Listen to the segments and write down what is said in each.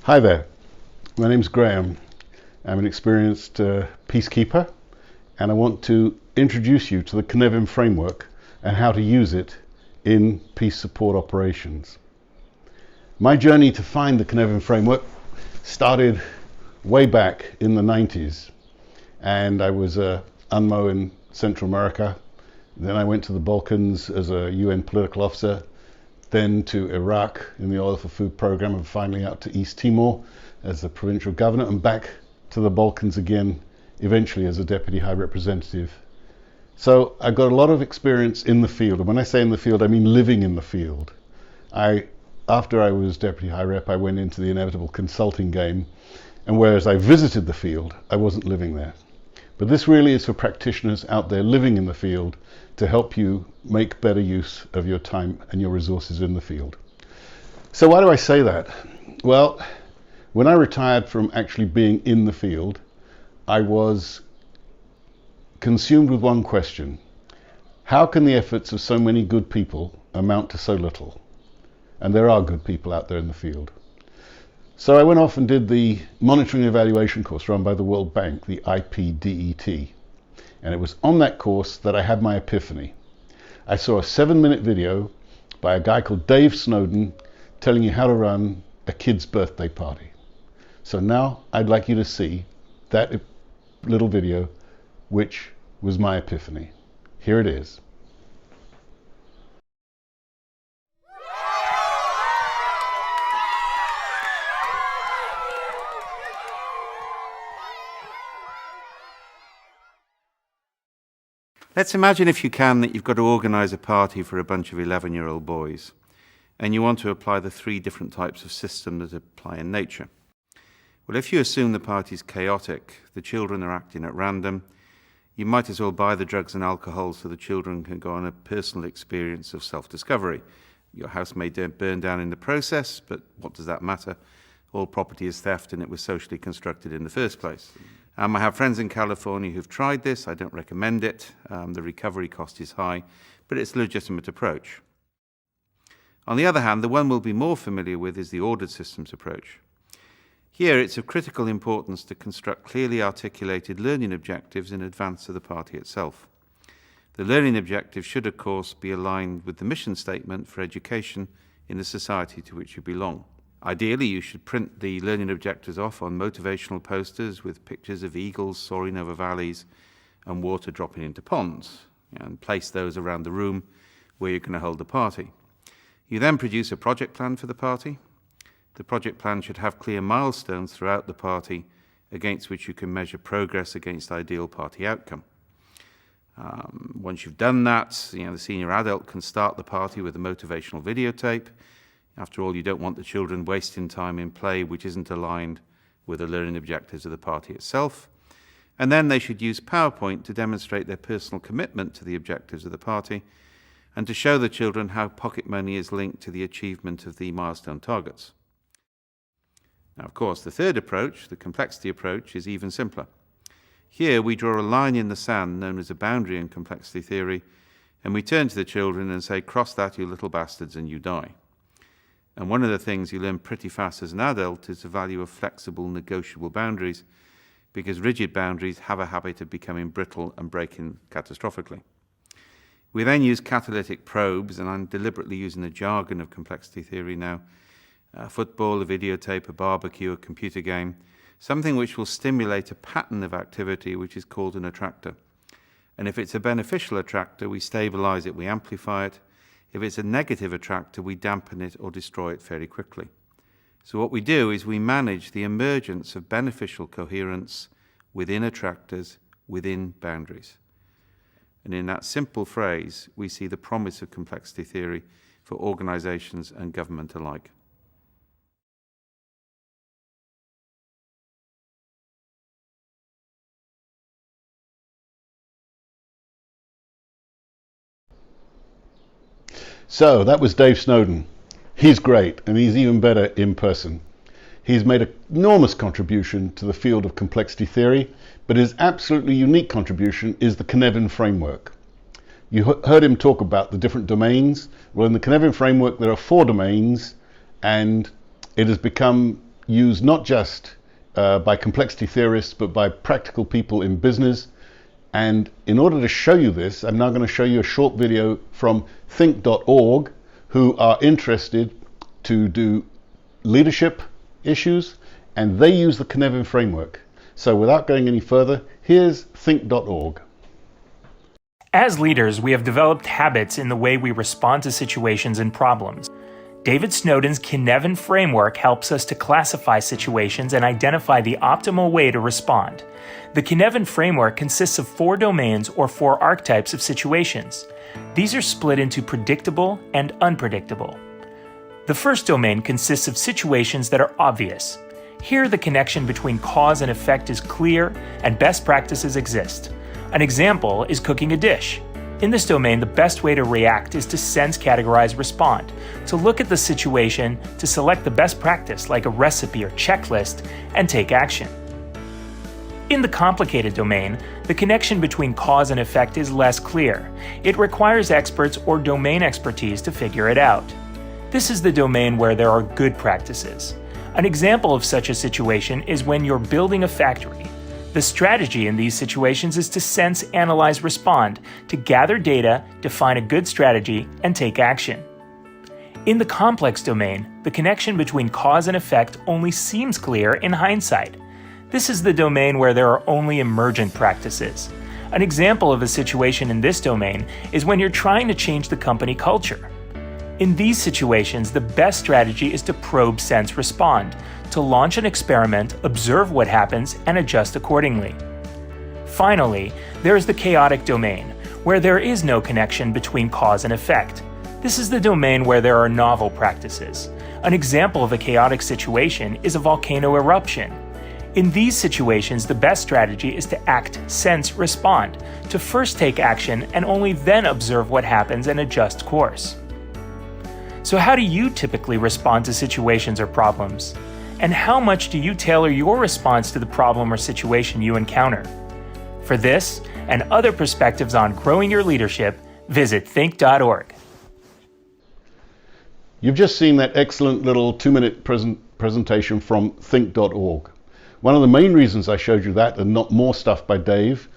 Hi there, my name's Graham. I'm an experienced peacekeeper, and I want to introduce you to the Cynefin Framework and how to use it in peace support operations. My journey to find the Cynefin Framework started way back in the 90s, and I was a UNMO in Central America. Then I went to the Balkans as a UN political officer, then to Iraq in the Oil for Food program, and finally out to East Timor as the provincial governor, and back to the Balkans again, eventually as a deputy high representative. So I got a lot of experience in the field, and when I say in the field, I mean living in the field. After I was deputy high rep, I went into the inevitable consulting game, and whereas I visited the field, I wasn't living there. But this really is for practitioners out there living in the field to help you make better use of your time and your resources in the field. So why do I say that? Well, when I retired from actually being in the field, I was consumed with one question: how can the efforts of so many good people amount to so little? And there are good people out there in the field. So I went off and did the monitoring and evaluation course run by the World Bank, the IPDET. And it was on that course that I had my epiphany. I saw a 7-minute video by a guy called Dave Snowden telling you how to run a kid's birthday party. So now I'd like you to see that little video, which was my epiphany. Here it is. Let's imagine, if you can, that you've got to organise a party for a bunch of 11-year-old boys, and you want to apply the 3 different types of system that apply in nature. Well, if you assume the party's chaotic, the children are acting at random, you might as well buy the drugs and alcohol so the children can go on a personal experience of self-discovery. Your house may burn down in the process, but what does that matter? All property is theft, and it was socially constructed in the first place. I have friends in California who've tried this. I don't recommend it. The recovery cost is high, but it's a legitimate approach. On the other hand, the one we'll be more familiar with is the ordered systems approach. Here, it's of critical importance to construct clearly articulated learning objectives in advance of the party itself. The learning objectives should, of course, be aligned with the mission statement for education in the society to which you belong. Ideally, you should print the learning objectives off on motivational posters with pictures of eagles soaring over valleys and water dropping into ponds, and place those around the room where you're going to hold the party. You then produce a project plan for the party. The project plan should have clear milestones throughout the party against which you can measure progress against ideal party outcome. Once you've done that, the senior adult can start the party with a motivational videotape. After all, you don't want the children wasting time in play which isn't aligned with the learning objectives of the party itself. And then they should use PowerPoint to demonstrate their personal commitment to the objectives of the party and to show the children how pocket money is linked to the achievement of the milestone targets. Now, of course, the third approach, the complexity approach, is even simpler. Here we draw a line in the sand known as a boundary in complexity theory, and we turn to the children and say, "Cross that, you little bastards, and you die." And one of the things you learn pretty fast as an adult is the value of flexible, negotiable boundaries, because rigid boundaries have a habit of becoming brittle and breaking catastrophically. We then use catalytic probes, and I'm deliberately using the jargon of complexity theory now. A football, a videotape, a barbecue, a computer game, something which will stimulate a pattern of activity which is called an attractor. And if it's a beneficial attractor, we stabilize it, we amplify it. If it's a negative attractor, we dampen it or destroy it fairly quickly. So what we do is we manage the emergence of beneficial coherence within attractors, within boundaries. And in that simple phrase, we see the promise of complexity theory for organizations and government alike. So that was Dave Snowden. He's great, and he's even better in person. He's made an enormous contribution to the field of complexity theory, but his absolutely unique contribution is the Cynefin Framework. You heard him talk about the different domains. Well, in the Cynefin Framework, there are 4 domains, and it has become used not just by complexity theorists, but by practical people in business. And in order to show you this, I'm now going to show you a short video from think.org, who are interested to do leadership issues, and they use the Cynefin Framework. So without going any further, here's think.org. As leaders, we have developed habits in the way we respond to situations and problems. David Snowden's Cynefin Framework helps us to classify situations and identify the optimal way to respond. The Cynefin Framework consists of 4 domains or 4 archetypes of situations. These are split into predictable and unpredictable. The first domain consists of situations that are obvious. Here, the connection between cause and effect is clear and best practices exist. An example is cooking a dish. In this domain, the best way to react is to sense, categorize, respond, to look at the situation, to select the best practice like a recipe or checklist, and take action. In the complicated domain, the connection between cause and effect is less clear. It requires experts or domain expertise to figure it out. This is the domain where there are good practices. An example of such a situation is when you're building a factory. The strategy in these situations is to sense, analyze, respond, to gather data, define a good strategy, and take action. In the complex domain, the connection between cause and effect only seems clear in hindsight. This is the domain where there are only emergent practices. An example of a situation in this domain is when you're trying to change the company culture. In these situations, the best strategy is to probe, sense, respond, to launch an experiment, observe what happens, and adjust accordingly. Finally, there is the chaotic domain, where there is no connection between cause and effect. This is the domain where there are novel practices. An example of a chaotic situation is a volcano eruption. In these situations, the best strategy is to act, sense, respond, to first take action and only then observe what happens and adjust course. So how do you typically respond to situations or problems? And how much do you tailor your response to the problem or situation you encounter? For this and other perspectives on growing your leadership, visit think.org. You've just seen that excellent little 2-minute presentation from think.org. One of the main reasons I showed you that and not more stuff by Dave,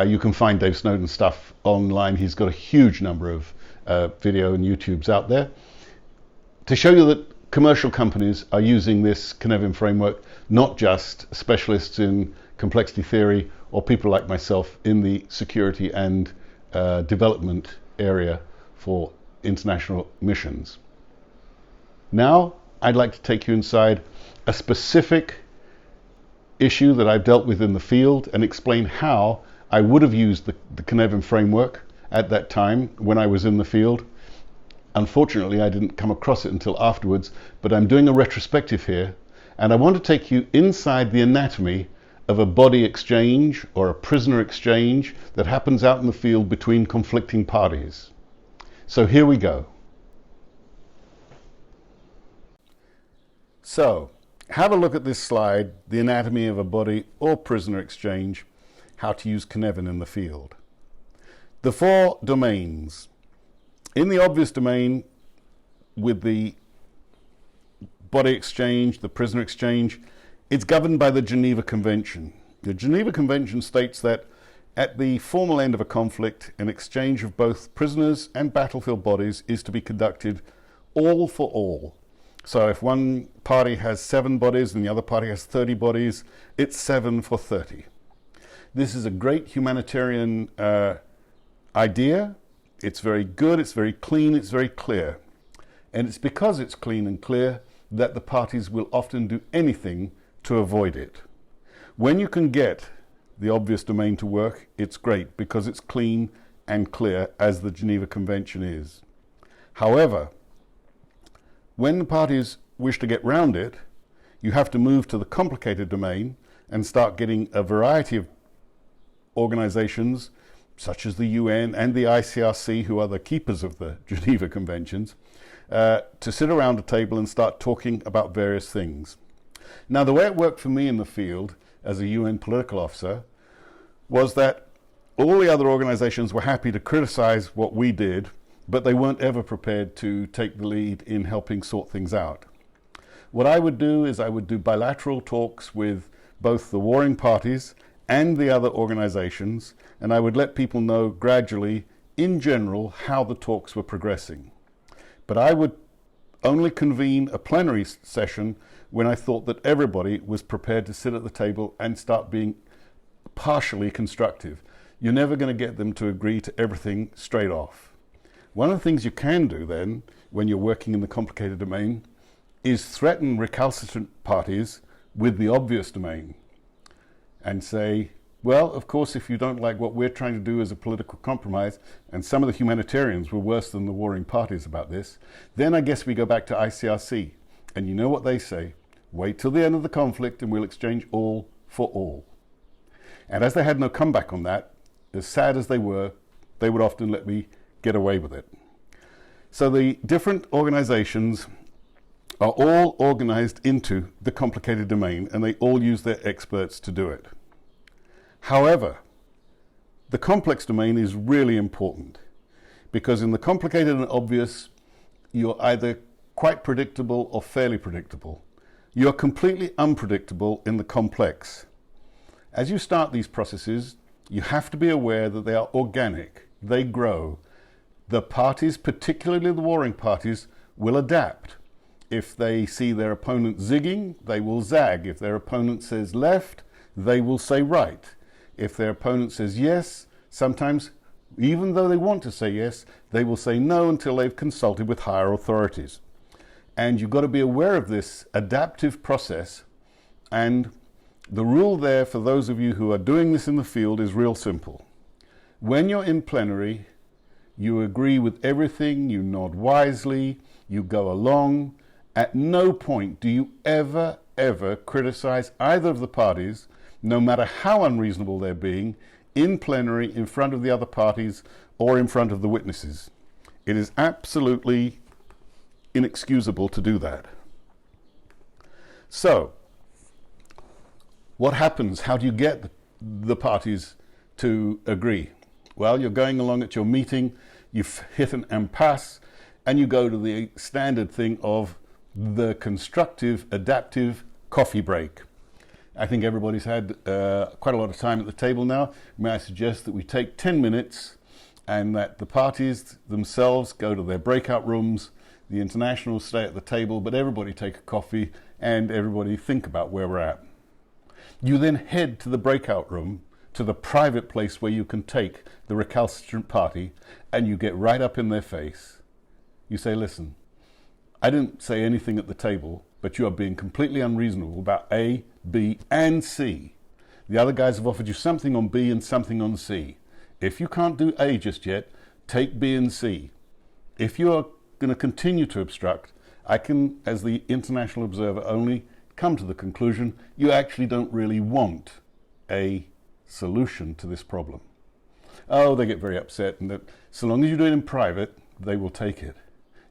you can find Dave Snowden's stuff online. He's got a huge number of video and YouTubes out there, to show you that commercial companies are using this Cynefin Framework, not just specialists in complexity theory or people like myself in the security and development area for international missions. Now, I'd like to take you inside a specific issue that I've dealt with in the field and explain how I would have used the Cynefin Framework at that time when I was in the field. Unfortunately, I didn't come across it until afterwards, but I'm doing a retrospective here, and I want to take you inside the anatomy of a body exchange or a prisoner exchange that happens out in the field between conflicting parties. So here we go. So, have a look at this slide, the anatomy of a body or prisoner exchange, how to use Cynefin in the field. The 4 domains. In the obvious domain, with the body exchange, the prisoner exchange, it's governed by the Geneva Convention. The Geneva Convention states that at the formal end of a conflict, an exchange of both prisoners and battlefield bodies is to be conducted all for all. So if one party has 7 bodies and the other party has 30 bodies, it's 7 for 30. This is a great humanitarian idea. It's very good, it's very clean, it's very clear. And it's because it's clean and clear that the parties will often do anything to avoid it. When you can get the obvious domain to work, it's great because it's clean and clear, as the Geneva Convention is. However, when the parties wish to get round it, you have to move to the complicated domain and start getting a variety of organizations such as the UN and the ICRC, who are the keepers of the Geneva Conventions, to sit around a table and start talking about various things. Now, the way it worked for me in the field as a UN political officer was that all the other organizations were happy to criticize what we did, but they weren't ever prepared to take the lead in helping sort things out. What I would do is I would do bilateral talks with both the warring parties and the other organizations, and I would let people know gradually, in general, how the talks were progressing. But I would only convene a plenary session when I thought that everybody was prepared to sit at the table and start being partially constructive. You're never going to get them to agree to everything straight off. One of the things you can do then, when you're working in the complicated domain, is threaten recalcitrant parties with the obvious domain and say, well, of course, if you don't like what we're trying to do as a political compromise, and some of the humanitarians were worse than the warring parties about this, then I guess we go back to ICRC. And you know what they say, wait till the end of the conflict and we'll exchange all for all. And as they had no comeback on that, as sad as they were, they would often let me get away with it. So the different organizations are all organized into the complicated domain, and they all use their experts to do it. However, the complex domain is really important, because in the complicated and obvious, you're either quite predictable or fairly predictable. You're completely unpredictable in the complex. As you start these processes, you have to be aware that they are organic, they grow. The parties, particularly the warring parties, will adapt. If they see their opponent zigging, they will zag. If their opponent says left, they will say right. If their opponent says yes, sometimes, even though they want to say yes, they will say no until they've consulted with higher authorities. And you've got to be aware of this adaptive process. And the rule there for those of you who are doing this in the field is real simple. When you're in plenary, you agree with everything, you nod wisely, you go along. At no point do you ever criticize either of the parties, no matter how unreasonable they're being, in plenary, in front of the other parties, or in front of the witnesses. It is absolutely inexcusable to do that. So, what happens? How do you get the parties to agree? Well, you're going along at your meeting, you've hit an impasse, and you go to the standard thing of the constructive, adaptive coffee break. I think everybody's had quite a lot of time at the table now. May I suggest that we take 10 minutes and that the parties themselves go to their breakout rooms, the internationals stay at the table, but everybody take a coffee and everybody think about where we're at. You then head to the breakout room, to the private place where you can take the recalcitrant party, and you get right up in their face. You say, listen, I didn't say anything at the table, but you are being completely unreasonable about A, B, and C. The other guys have offered you something on B and something on C. If you can't do A just yet, take B and C. If you are going to continue to obstruct, I can, as the international observer, only come to the conclusion you actually don't really want a solution to this problem. Oh, they get very upset, and that so long as you do it in private, they will take it.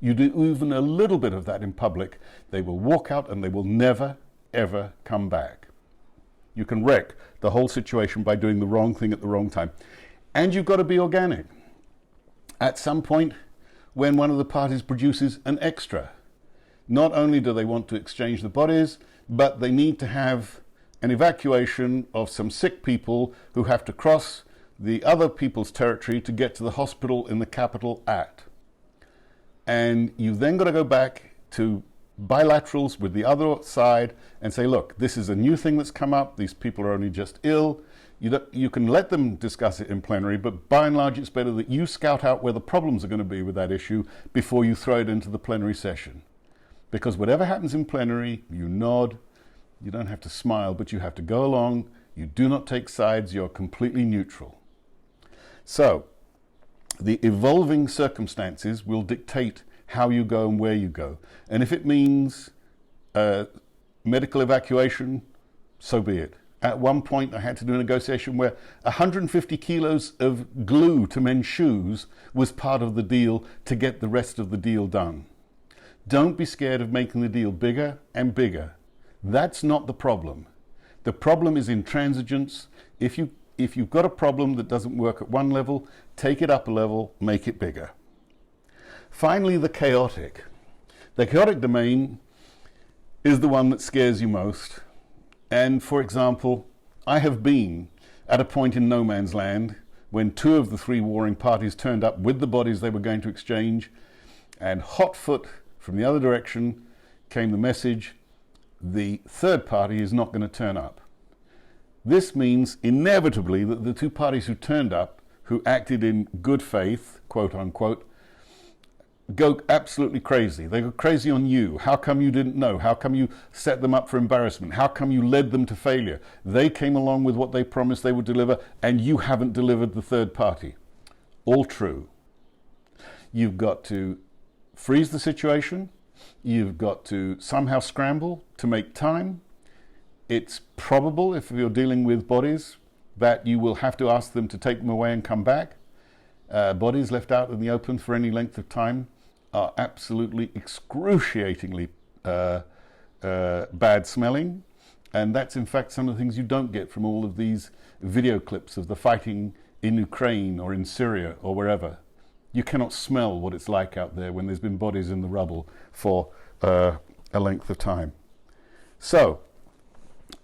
You do even a little bit of that in public, they will walk out and they will never, ever come back. You can wreck the whole situation by doing the wrong thing at the wrong time. And you've got to be organic. At some point, when one of the parties produces an extra, not only do they want to exchange the bodies, but they need to have an evacuation of some sick people who have to cross the other people's territory to get to the hospital in the capital at. And you've then got to go back to bilaterals with the other side and say, look, this is a new thing that's come up. These people are only just ill. You can let them discuss it in plenary, but by and large, it's better that you scout out where the problems are going to be with that issue before you throw it into the plenary session. Because whatever happens in plenary, you nod, you don't have to smile, but you have to go along. You do not take sides. You're completely neutral. So, the evolving circumstances will dictate how you go and where you go. And if it means medical evacuation, so be it. At one point, I had to do a negotiation where 150 kilos of glue to men's shoes was part of the deal to get the rest of the deal done. Don't be scared of making the deal bigger and bigger. That's not the problem. The problem is intransigence. If you've got a problem that doesn't work at one level, take it up a level, make it bigger. Finally, the chaotic. The chaotic domain is the one that scares you most. And for example, I have been at a point in no man's land when 2 of the 3 warring parties turned up with the bodies they were going to exchange, and hot foot from the other direction came the message, the third party is not going to turn up. This means inevitably that the 2 parties who turned up, who acted in good faith, quote unquote, go absolutely crazy. They go crazy on you. How come you didn't know? How come you set them up for embarrassment? How come you led them to failure? They came along with what they promised they would deliver, and you haven't delivered the third party. All true. You've got to freeze the situation. You've got to somehow scramble to make time. It's probable, if you're dealing with bodies, that you will have to ask them to take them away and come back. Bodies left out in the open for any length of time are absolutely excruciatingly bad smelling, and that's in fact some of the things you don't get from all of these video clips of the fighting in Ukraine or in Syria or wherever. You cannot smell what it's like out there when there's been bodies in the rubble for a length of time. So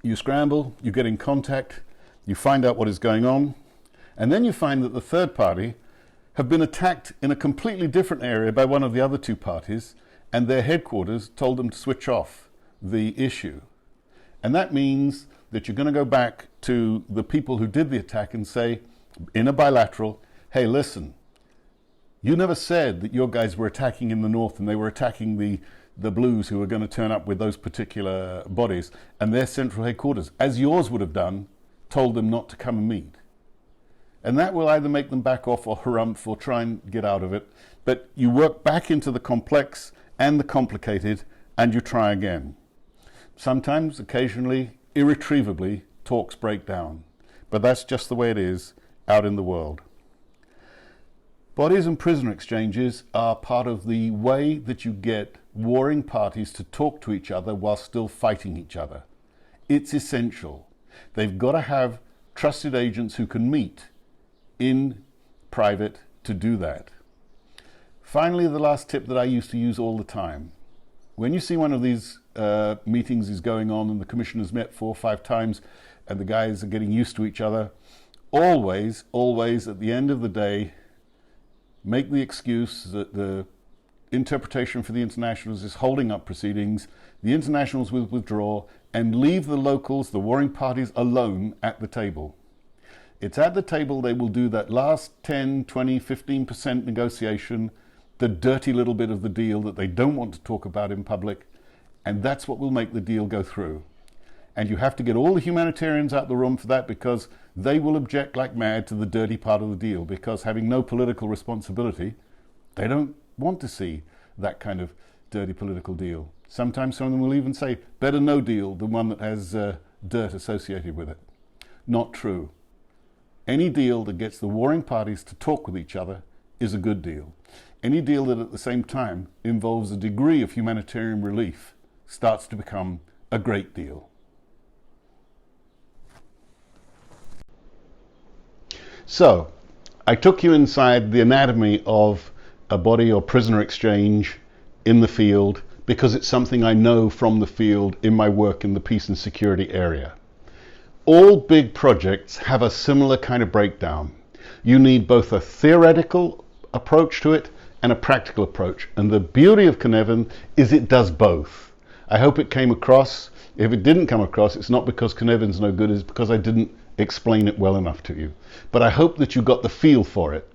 you scramble, you get in contact, you find out what is going on, and then you find that the third party have been attacked in a completely different area by one of the other 2 parties, and their headquarters told them to switch off the issue. And that means that you're going to go back to the people who did the attack and say, in a bilateral, hey, listen, you never said that your guys were attacking in the north and they were attacking the blues who were going to turn up with those particular bodies, and their central headquarters, as yours would have done, told them not to come and meet. And that will either make them back off or harumph or try and get out of it. But you work back into the complex and the complicated, and you try again. Sometimes, occasionally, irretrievably, talks break down. But that's just the way it is out in the world. Bodies and prisoner exchanges are part of the way that you get warring parties to talk to each other while still fighting each other. It's essential. They've got to have trusted agents who can meet in private to do that. Finally, the last tip that I used to use all the time. When you see one of these meetings is going on and the commissioners met 4 or 5 times and the guys are getting used to each other, always at the end of the day, make the excuse that the interpretation for the internationals is holding up proceedings, the internationals will withdraw, and leave the locals, the warring parties, alone at the table. It's at the table they will do that last 10, 20, 15% negotiation, the dirty little bit of the deal that they don't want to talk about in public, and that's what will make the deal go through. And you have to get all the humanitarians out the room for that, because they will object like mad to the dirty part of the deal, because having no political responsibility, they don't want to see that kind of dirty political deal. Sometimes some of them will even say, better no deal than one that has dirt associated with it. Not true. Any deal that gets the warring parties to talk with each other is a good deal. Any deal that at the same time involves a degree of humanitarian relief starts to become a great deal. So, I took you inside the anatomy of a body or prisoner exchange in the field because it's something I know from the field in my work in the peace and security area. All big projects have a similar kind of breakdown. You need both a theoretical approach to it and a practical approach. And the beauty of Cynefin is it does both. I hope it came across. If it didn't come across, it's not because Cynefin's no good, it's because I didn't explain it well enough to you. But I hope that you got the feel for it.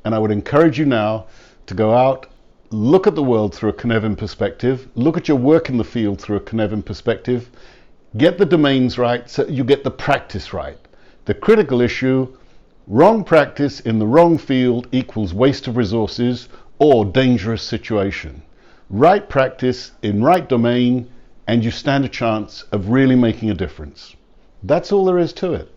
And I would encourage you now to go out, look at the world through a Cynefin perspective, look at your work in the field through a Cynefin perspective, get the domains right so you get the practice right. The critical issue, wrong practice in the wrong field equals waste of resources or dangerous situation. Right practice in right domain and you stand a chance of really making a difference. That's all there is to it.